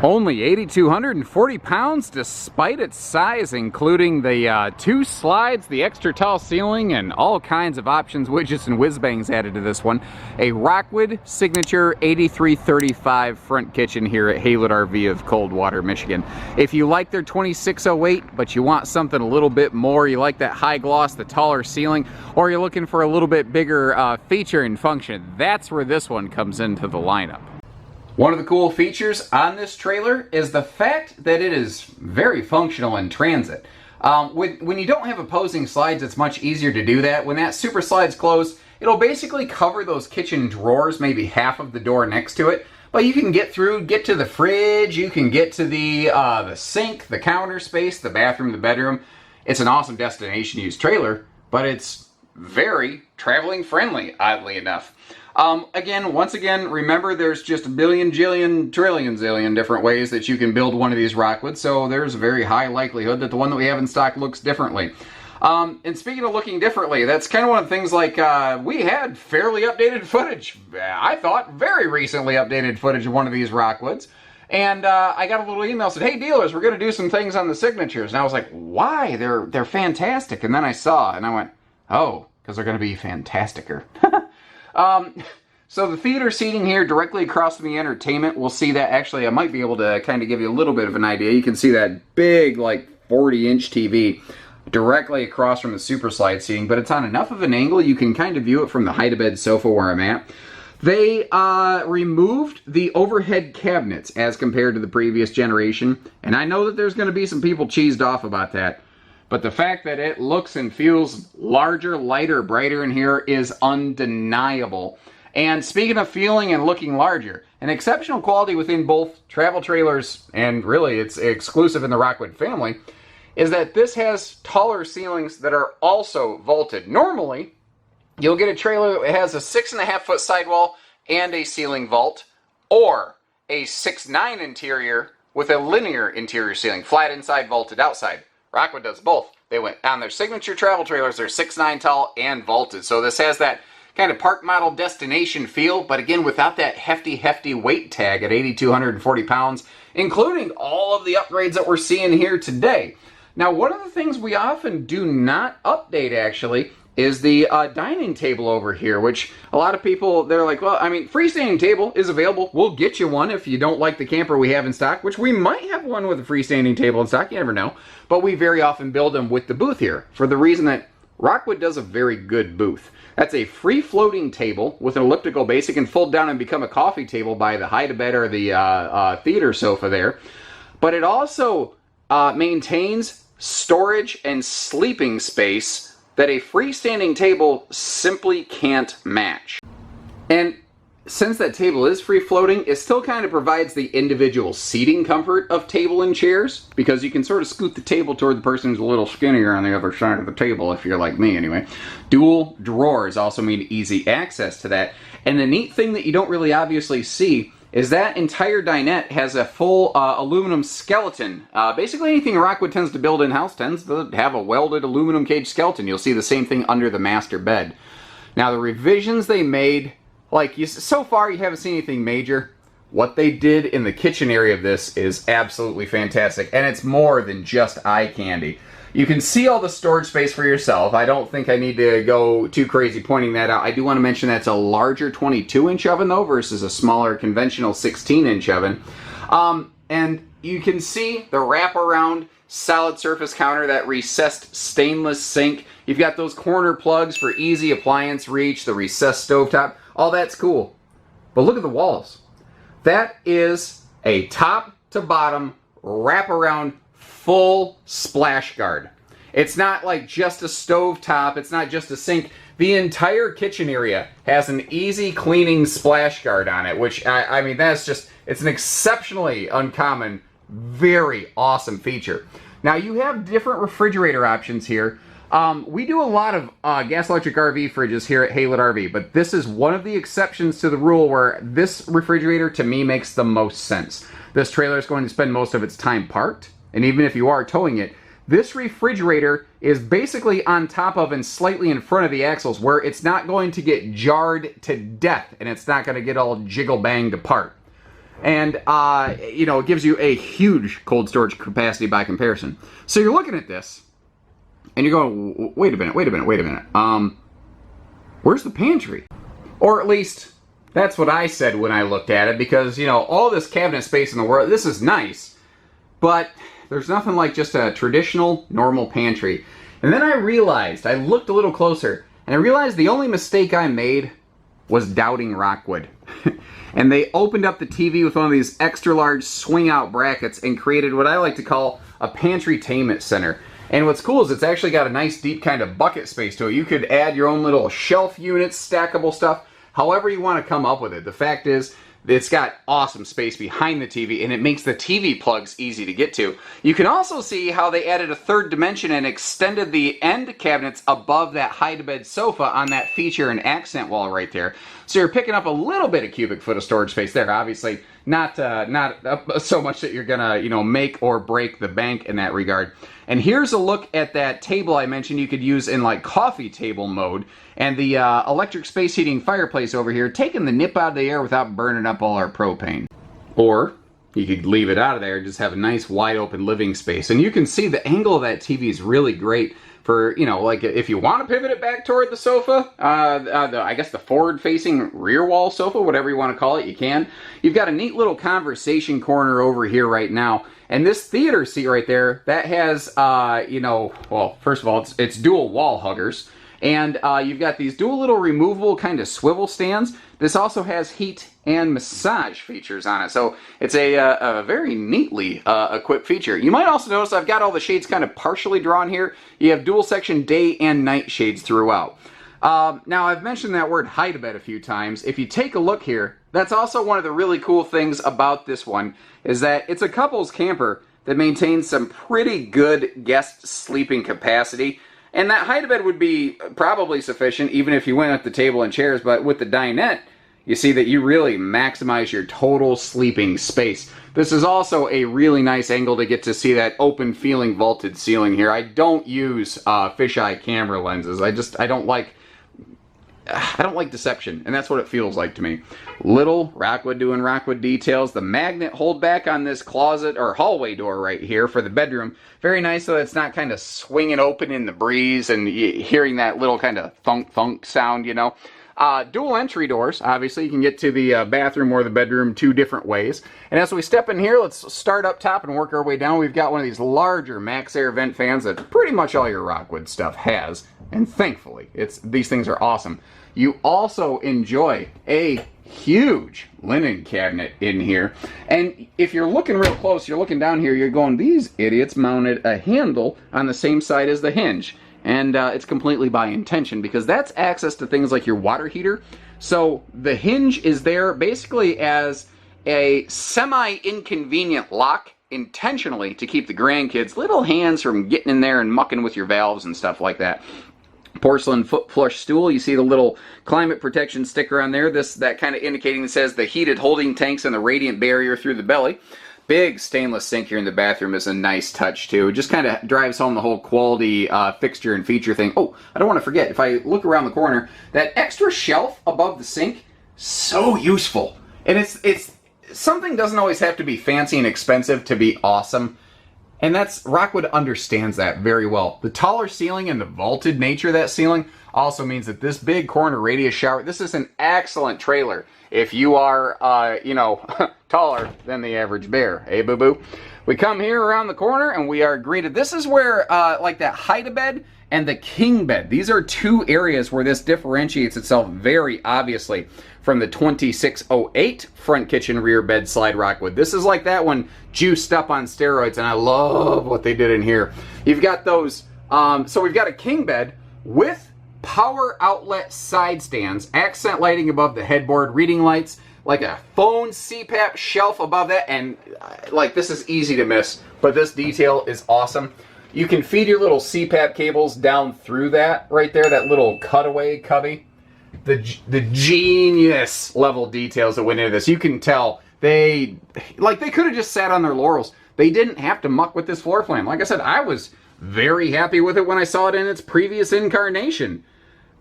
Only 8,240 pounds despite its size, including the 2 slides, the extra tall ceiling, and all kinds of options, widgets, and whiz-bangs added to this one. A Rockwood Signature 8335 front kitchen here at Haylet RV of Coldwater, Michigan. If you like their 2608, but you want something a little bit more, you like that high gloss, the taller ceiling, or you're looking for a little bit bigger feature and function, that's where this one comes into the lineup. One of the cool features on this trailer is the fact that it is very functional in transit. When you don't have opposing slides, it's much easier to do that. When that super slide's closed, it'll basically cover those kitchen drawers, maybe half of the door next to it. But you can get through, get to the fridge, you can get to the sink, the counter space, the bathroom, the bedroom. It's an awesome destination use trailer, but it's very traveling friendly, oddly enough. Once again, remember there's just a billion, jillion, trillion, zillion different ways that you can build one of these Rockwoods, so there's a very high likelihood that the one that we have in stock looks differently. And speaking of looking differently, that's kind of one of the things, like, we had fairly updated footage, I thought very recently updated footage of one of these Rockwoods, and I got a little email that said, hey dealers, we're going to do some things on the signatures, and I was like, why? They're fantastic, and then I saw, and I went, oh, because they're going to be fantasticer. So the theater seating here directly across from the entertainment, we'll see that. Actually, I might be able to kind of give you a little bit of an idea. You can see that big, like 40-inch TV directly across from the super slide seating, but it's on enough of an angle you can kind of view it from the hide-a-bed sofa where I'm at. They removed the overhead cabinets as compared to the previous generation, and I know that there's going to be some people cheesed off about that. But the fact that it looks and feels larger, lighter, brighter in here is undeniable. And speaking of feeling and looking larger, an exceptional quality within both travel trailers, and really it's exclusive in the Rockwood family, is that this has taller ceilings that are also vaulted. Normally, you'll get a trailer that has a 6.5-foot sidewall and a ceiling vault, or a 6'9" interior with a linear interior ceiling, flat inside, vaulted outside. Rockwood does both. They went on their signature travel trailers, they're 6'9" tall and vaulted. So this has that kind of park model destination feel, but again, without that hefty weight tag at 8,240 pounds, including all of the upgrades that we're seeing here today. Now, one of the things we often do not update, actually, is the dining table over here, which a lot of people, they're like, well, I mean, freestanding table is available. We'll get you one if you don't like the camper we have in stock, which we might have one with a freestanding table in stock, you never know. But we very often build them with the booth here, for the reason that Rockwood does a very good booth. That's a free-floating table with an elliptical base. It can fold down and become a coffee table by the hide-a-bed or the theater sofa there. But it also maintains storage and sleeping space that a freestanding table simply can't match. And since that table is free-floating, it still kind of provides the individual seating comfort of table and chairs, because you can sort of scoot the table toward the person who's a little skinnier on the other side of the table, if you're like me anyway. Dual drawers also mean easy access to that. And the neat thing that you don't really obviously see is that entire dinette has a full aluminum skeleton. Basically anything Rockwood tends to build in-house tends to have a welded aluminum cage skeleton. You'll see the same thing under the master bed. Now the revisions they made, so far you haven't seen anything major. What they did in the kitchen area of this is absolutely fantastic, and it's more than just eye candy. You can see all the storage space for yourself. I don't think I need to go too crazy pointing that out. I do want to mention that's a larger 22-inch oven, though, versus a smaller conventional 16-inch oven. And you can see the wraparound solid surface counter, that recessed stainless sink. You've got those corner plugs for easy appliance reach, the recessed stovetop. All that's cool. But look at the walls. That is a top-to-bottom wraparound full splash guard. It's not like just a stove top, it's not just a sink. The entire kitchen area has an easy cleaning splash guard on it, which, I mean, that's just, it's an exceptionally uncommon, very awesome feature. Now, you have different refrigerator options here. We do a lot of gas electric RV fridges here at Haylet RV, but this is one of the exceptions to the rule where this refrigerator, to me, makes the most sense. This trailer is going to spend most of its time parked, and even if you are towing it, this refrigerator is basically on top of and slightly in front of the axles, where it's not going to get jarred to death and it's not going to get all jiggle banged apart. And, you know, it gives you a huge cold storage capacity by comparison. So you're looking at this, and you're going, wait a minute. Where's the pantry? Or at least, that's what I said when I looked at it, because, you know, all this cabinet space in the world, this is nice, but there's nothing like just a traditional, normal pantry. And then I realized, I looked a little closer, and I realized the only mistake I made was doubting Rockwood. And they opened up the TV with one of these extra large swing out brackets and created what I like to call a pantry-tainment center. And what's cool is it's actually got a nice deep kind of bucket space to it. You could add your own little shelf units, stackable stuff, however you want to come up with it. The fact is, it's got awesome space behind the TV, and it makes the TV plugs easy to get to. You can also see how they added a third dimension and extended the end cabinets above that hide-to-bed sofa on that feature and accent wall right there. So you're picking up a little bit of cubic foot of storage space there. Obviously, not so much that you're gonna, you know, make or break the bank in that regard. And here's a look at that table I mentioned you could use in like coffee table mode, and the electric space heating fireplace over here, taking the nip out of the air without burning up all our propane. Or you could leave it out of there and just have a nice wide open living space. And you can see the angle of that TV is really great for, you know, like if you want to pivot it back toward the sofa, I guess the forward-facing rear wall sofa, whatever you want to call it, you can. You've got a neat little conversation corner over here right now. And this theater seat right there, that has, you know, well, first of all, it's dual wall huggers. And you've got these dual little removable kind of swivel stands. This also has heat and massage features on it. So it's a very neatly equipped feature. You might also notice I've got all the shades kind of partially drawn here. You have dual section day and night shades throughout. Now, I've mentioned that word hide-a-bed a few times. If you take a look here, that's also one of the really cool things about this one, is that it's a couples camper that maintains some pretty good guest sleeping capacity. And that hide-a-bed would be probably sufficient even if you went at the table and chairs, but with the dinette, you see that you really maximize your total sleeping space. This is also a really nice angle to get to see that open feeling vaulted ceiling here. I don't use fisheye camera lenses. I don't like deception, and that's what it feels like to me. Little Rockwood doing Rockwood details. The magnet hold back on this closet or hallway door right here for the bedroom. Very nice so that it's not kind of swinging open in the breeze and hearing that little kind of thunk sound, you know. Dual entry doors. Obviously, you can get to the bathroom or the bedroom two different ways. And as we step in here, let's start up top and work our way down. We've got one of these larger Max Air vent fans that pretty much all your Rockwood stuff has. And thankfully, these things are awesome. You also enjoy a huge linen cabinet in here. And if you're looking real close, you're looking down here, you're going, these idiots mounted a handle on the same side as the hinge. And it's completely by intention because that's access to things like your water heater. So the hinge is there basically as a semi-inconvenient lock intentionally to keep the grandkids' little hands from getting in there and mucking with your valves and stuff like that. Porcelain foot flush stool. You see the little climate protection sticker on there. That kind of indicating that says the heated holding tanks and the radiant barrier through the belly. Big stainless sink here in the bathroom is a nice touch too. It just kind of drives home the whole quality fixture and feature thing. Oh, I don't want to forget, if I look around the corner, that extra shelf above the sink, so useful. And it's something doesn't always have to be fancy and expensive to be awesome. And Rockwood understands that very well. The taller ceiling and the vaulted nature of that ceiling also means that this big corner radius shower, this is an excellent trailer if you are, you know, taller than the average bear. Hey, boo-boo. We come here around the corner and we are greeted. This is where, like that hide-a-bed and the king bed. These are two areas where this differentiates itself very obviously from the 2608 front kitchen rear bed slide Rockwood. This is like that one juiced up on steroids, and I love what they did in here. You've got those, so we've got a king bed with power outlet side stands, accent lighting above the headboard, reading lights, like a phone CPAP shelf above that, and like this is easy to miss, but this detail is awesome. You can feed your little CPAP cables down through that right there, that little cutaway cubby. The genius level details that went into this. You can tell they could have just sat on their laurels. They didn't have to muck with this floor plan. Like I said, I was very happy with it when I saw it in its previous incarnation.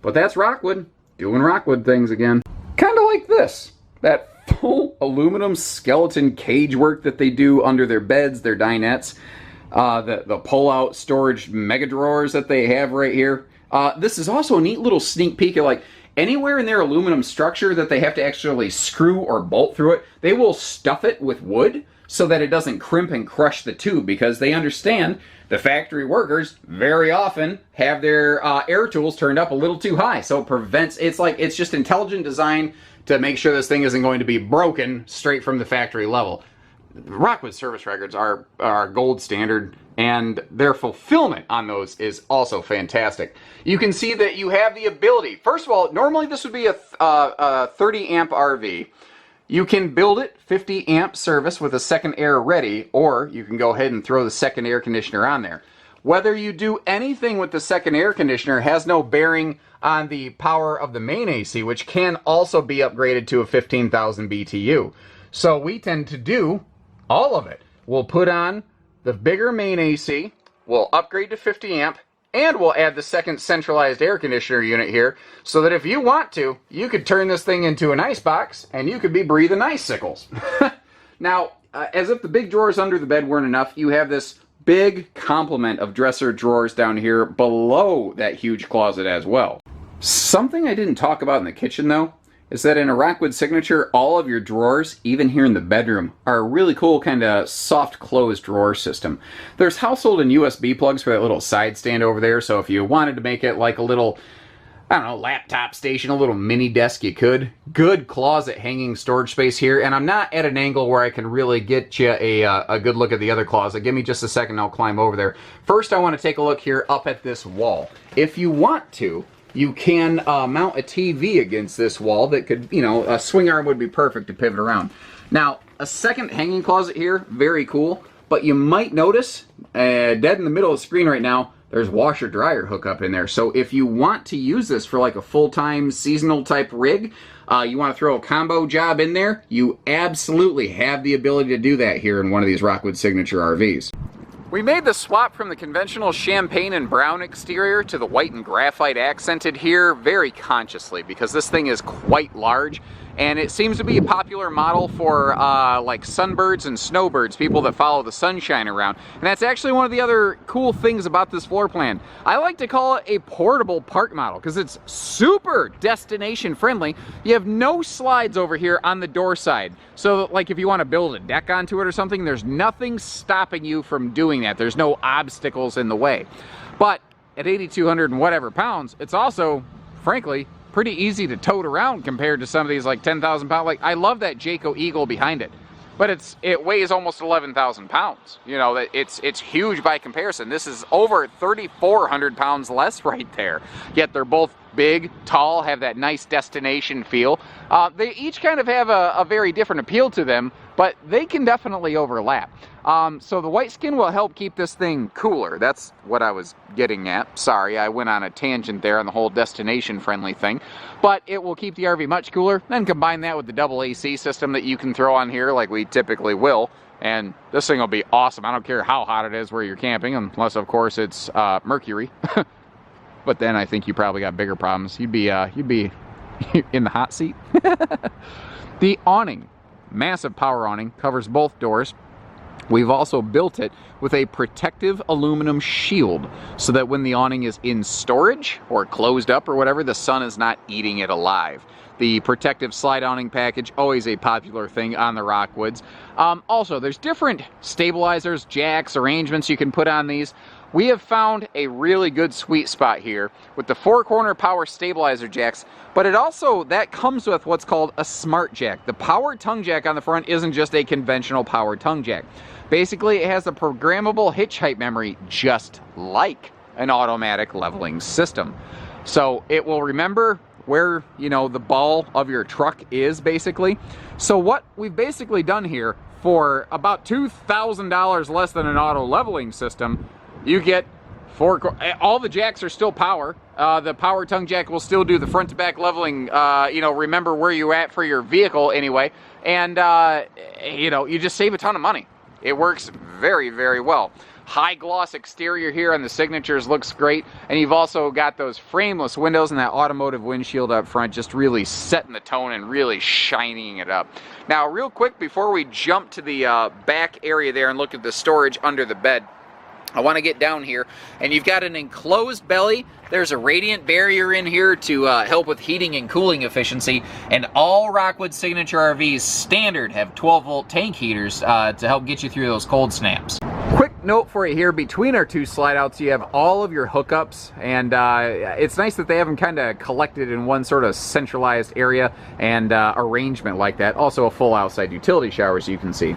But that's Rockwood doing Rockwood things again. Kind of like this. That full aluminum skeleton cage work that they do under their beds, their dinettes. The pull-out storage mega drawers that they have right here. This is also a neat little sneak peek at like anywhere in their aluminum structure that they have to actually screw or bolt through it, they will stuff it with wood so that it doesn't crimp and crush the tube, because they understand the factory workers very often have their air tools turned up a little too high. So it prevents, it's just intelligent design to make sure this thing isn't going to be broken straight from the factory level. Rockwood service records are gold standard, and their fulfillment on those is also fantastic. You can see that you have the ability. First of all, normally this would be a 30 amp RV. You can build it 50 amp service with a second air ready, or you can go ahead and throw the second air conditioner on there. Whether you do anything with the second air conditioner has no bearing on the power of the main AC, which can also be upgraded to a 15,000 BTU. So we tend to do all of it. We'll put on the bigger main AC, we'll upgrade to 50 amp, and we'll add the second centralized air conditioner unit here, so that if you want to, you could turn this thing into an ice box, and you could be breathing icicles. Now, as if the big drawers under the bed weren't enough, you have this big complement of dresser drawers down here below that huge closet as well. Something I didn't talk about in the kitchen, though, is that in a Rockwood Signature, all of your drawers, even here in the bedroom, are a really cool kind of soft closed drawer system. There's household and USB plugs for that little side stand over there, so if you wanted to make it like a little, I don't know, laptop station, a little mini desk, you could. Good closet hanging storage space here, and I'm not at an angle where I can really get you a good look at the other closet. Give me just a second, I'll climb over there. First, I want to take a look here up at this wall. If you want to, you can mount a TV against this wall that could, you know, a swing arm would be perfect to pivot around. Now, a second hanging closet here, very cool, but you might notice, dead in the middle of the screen right now, there's washer dryer hookup in there. So if you want to use this for like a full-time seasonal type rig, you want to throw a combo job in there, you absolutely have the ability to do that here in one of these Rockwood Signature RVs. We made the swap from the conventional champagne and brown exterior to the white and graphite accented here very consciously, because this thing is quite large, and it seems to be a popular model for like sunbirds and snowbirds, people that follow the sunshine around. And that's actually one of the other cool things about this floor plan. I like to call it a portable park model because it's super destination friendly. You have no slides over here on the door side. So like if you want to build a deck onto it or something, there's nothing stopping you from doing that. There's no obstacles in the way. But at 8,200 and whatever pounds, it's also, frankly, pretty easy to tote around compared to some of these like 10,000 pound. Like, I love that Jayco Eagle behind it, but it weighs almost 11,000 pounds. You know, that it's huge by comparison. This is over 3,400 pounds less right there. Yet they're both big, tall, have that nice destination feel. They each kind of have a very different appeal to them, but they can definitely overlap. So the white skin will help keep this thing cooler. That's what I was getting at. Sorry, I went on a tangent there on the whole destination friendly thing. But it will keep the RV much cooler. Then combine that with the double AC system that you can throw on here like we typically will. And this thing will be awesome. I don't care how hot it is where you're camping, unless of course it's Mercury. But then I think you probably got bigger problems. You'd be in the hot seat. The awning, massive power awning, covers both doors. We've also built it with a protective aluminum shield so that when the awning is in storage or closed up or whatever, the sun is not eating it alive. The protective slide awning package, always a popular thing on the Rockwoods. Also, there's different stabilizers, jacks, arrangements you can put on these. We have found a really good sweet spot here with the 4-corner power stabilizer jacks, but that comes with what's called a smart jack. The power tongue jack on the front isn't just a conventional power tongue jack. Basically, it has a programmable hitch height memory, just like an automatic leveling system. So it will remember where, you know, the ball of your truck is, basically. So what we've basically done here, for about $2,000 less than an auto leveling system, you get all the jacks are still power. The power tongue jack will still do the front to back leveling, you know, remember where you're at for your vehicle anyway. And, you know, you just save a ton of money. It works very, very well. high gloss exterior here on the signatures looks great, and you've also got those frameless windows and that automotive windshield up front just really setting the tone and really shining it up. Now real quick before we jump to the back area there and look at the storage under the bed, I want to get down here, and you've got an enclosed belly. There's a radiant barrier in here to help with heating and cooling efficiency, and all Rockwood Signature RVs standard have 12-volt tank heaters to help get you through those cold snaps. Quick note for you here, between our two slide outs you have all of your hookups, and it's nice that they have them kind of collected in one sort of centralized area and arrangement like that. Also a full outside utility shower, as you can see.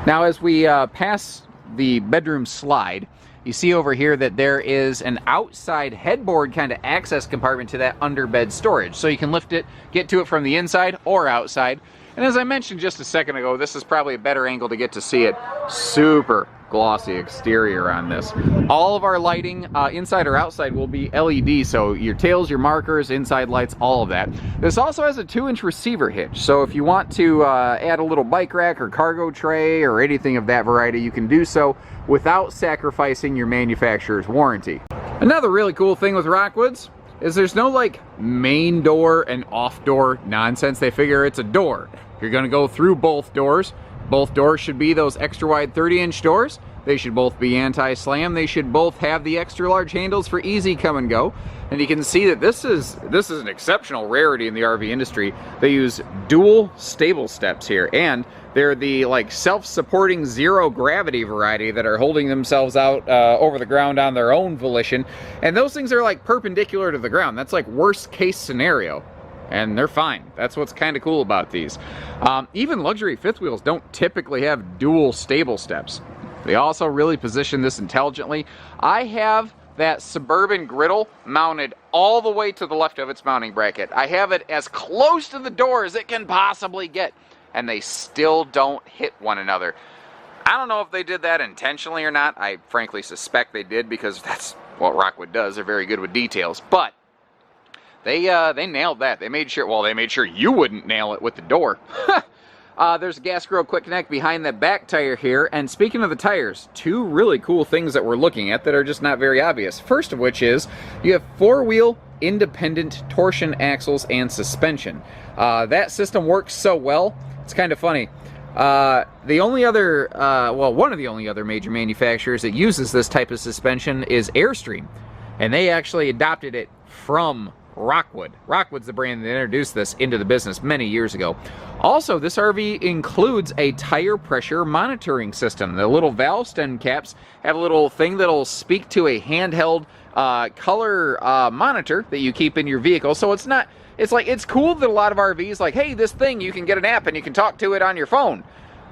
Now as we pass the bedroom slide, you see over here that there is an outside headboard kind of access compartment to that underbed storage. So you can lift it, get to it from the inside or outside. And as I mentioned just a second ago, this is probably a better angle to get to see it. Super glossy exterior on this. All of our lighting, inside or outside, will be LED, so your tails, your markers, inside lights, all of that. This also has a 2-inch receiver hitch, so if you want to add a little bike rack or cargo tray or anything of that variety, you can do so without sacrificing your manufacturer's warranty. Another really cool thing with Rockwoods is there's no like main door and off door nonsense. They figure it's a door. You're going to go through both doors. Both doors should be those extra wide 30-inch doors. They should both be anti-slam. They should both have the extra large handles for easy come and go. And you can see that this is an exceptional rarity in the RV industry. They use dual stable steps here, and they're the like self-supporting zero gravity variety that are holding themselves out over the ground on their own volition. And those things are like perpendicular to the ground. That's like worst case scenario. And they're fine. That's what's kind of cool about these. Even luxury fifth wheels don't typically have dual stable steps. They also really position this intelligently. I have that Suburban griddle mounted all the way to the left of its mounting bracket. I have it as close to the door as it can possibly get, and they still don't hit one another. I don't know if they did that intentionally or not. I frankly suspect they did, because that's what Rockwood does. They're very good with details, but they nailed that. They made sure you wouldn't nail it with the door. There's a gas grill quick connect behind the back tire here. And speaking of the tires, two really cool things that we're looking at that are just not very obvious. First of which is you have 4-wheel independent torsion axles and suspension. That system works so well, it's kind of funny. The only other, one of the only other major manufacturers that uses this type of suspension is Airstream. And they actually adopted it from Rockwood. Rockwood's the brand that introduced this into the business many years ago. Also, this RV includes a tire pressure monitoring system. The little valve stem caps have a little thing that'll speak to a handheld color monitor that you keep in your vehicle. So it's cool that a lot of RVs like, hey, this thing, you can get an app and you can talk to it on your phone.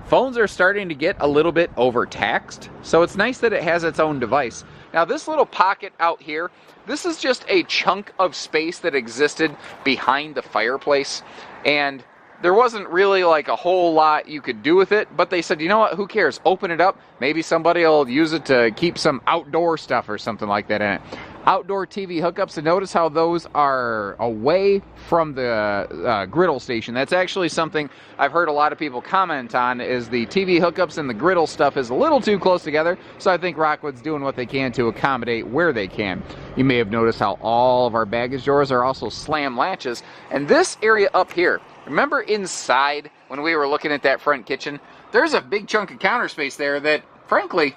Phones are starting to get a little bit overtaxed, so it's nice that it has its own device. Now this little pocket out here, this is just a chunk of space that existed behind the fireplace, and there wasn't really like a whole lot you could do with it, but they said, you know what, who cares? Open it up. Maybe somebody will use it to keep some outdoor stuff or something like that in it. Outdoor TV hookups, and notice how those are away from the griddle station. That's actually something I've heard a lot of people comment on, is the TV hookups and the griddle stuff is a little too close together, so I think Rockwood's doing what they can to accommodate where they can. You may have noticed how all of our baggage doors are also slam latches, and this area up here, remember inside when we were looking at that front kitchen? There's a big chunk of counter space there that, frankly,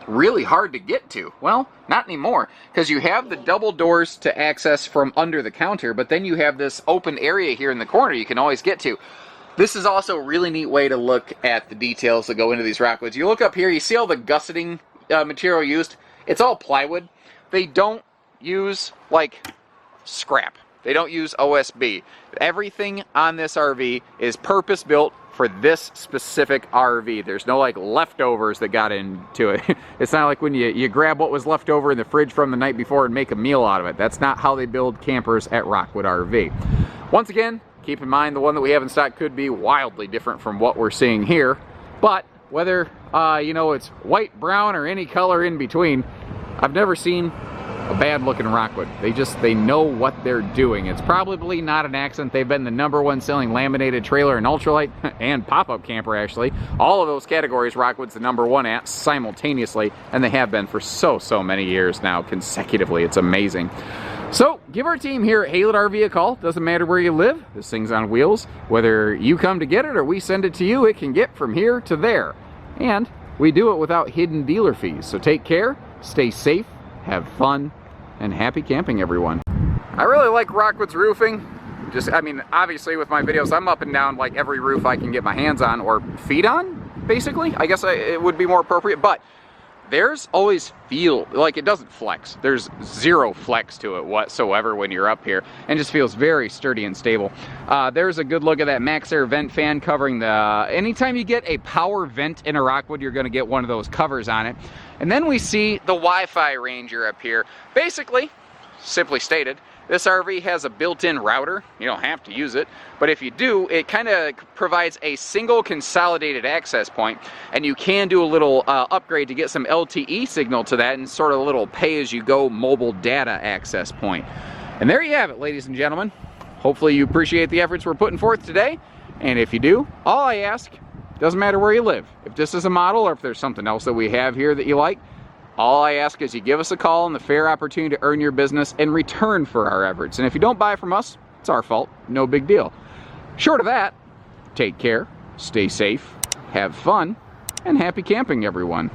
really hard to get to. Well, not anymore, because you have the double doors to access from under the counter, but then you have this open area here in the corner you can always get to. This is also a really neat way to look at the details that go into these Rockwoods. You look up here, you see all the gusseting material used. It's all plywood. They don't use like scrap. They don't use OSB. Everything on this RV is purpose-built for this specific RV. There's no like leftovers that got into it. It's not like when you grab what was left over in the fridge from the night before and make a meal out of it. That's not how they build campers at Rockwood RV. Once again, keep in mind the one that we have in stock could be wildly different from what we're seeing here. But whether it's white, brown, or any color in between, I've never seen a bad-looking Rockwood. They know what they're doing. It's probably not an accident. They've been the #1 selling laminated trailer and ultralight and pop-up camper, actually. All of those categories, Rockwood's the #1 at simultaneously, and they have been for so many years now consecutively. It's amazing. So, give our team here at Haylett RV a call. Doesn't matter where you live. This thing's on wheels. Whether you come to get it or we send it to you, it can get from here to there. And we do it without hidden dealer fees. So take care, stay safe, have fun, and happy camping, everyone. I really like Rockwood's roofing. I mean, obviously with my videos, I'm up and down like every roof I can get my hands on or feet on, basically. I guess it would be more appropriate, but theirs always feel like it doesn't flex. There's zero flex to it whatsoever when you're up here, and just feels very sturdy and stable. There's a good look at that Max Air vent fan covering the... Anytime you get a power vent in a Rockwood, you're going to get one of those covers on it. And then we see the Wi-Fi Ranger up here. Basically, simply stated, this RV has a built-in router. You don't have to use it, but if you do, it kind of provides a single consolidated access point, and you can do a little upgrade to get some LTE signal to that and sort of a little pay-as-you-go mobile data access point. And there you have it, ladies and gentlemen. Hopefully you appreciate the efforts we're putting forth today, and if you do, all I ask, doesn't matter where you live, if this is a model or if there's something else that we have here that you like, all I ask is you give us a call and the fair opportunity to earn your business in return for our efforts. And if you don't buy from us, it's our fault. No big deal. Short of that, take care, stay safe, have fun, and happy camping, everyone.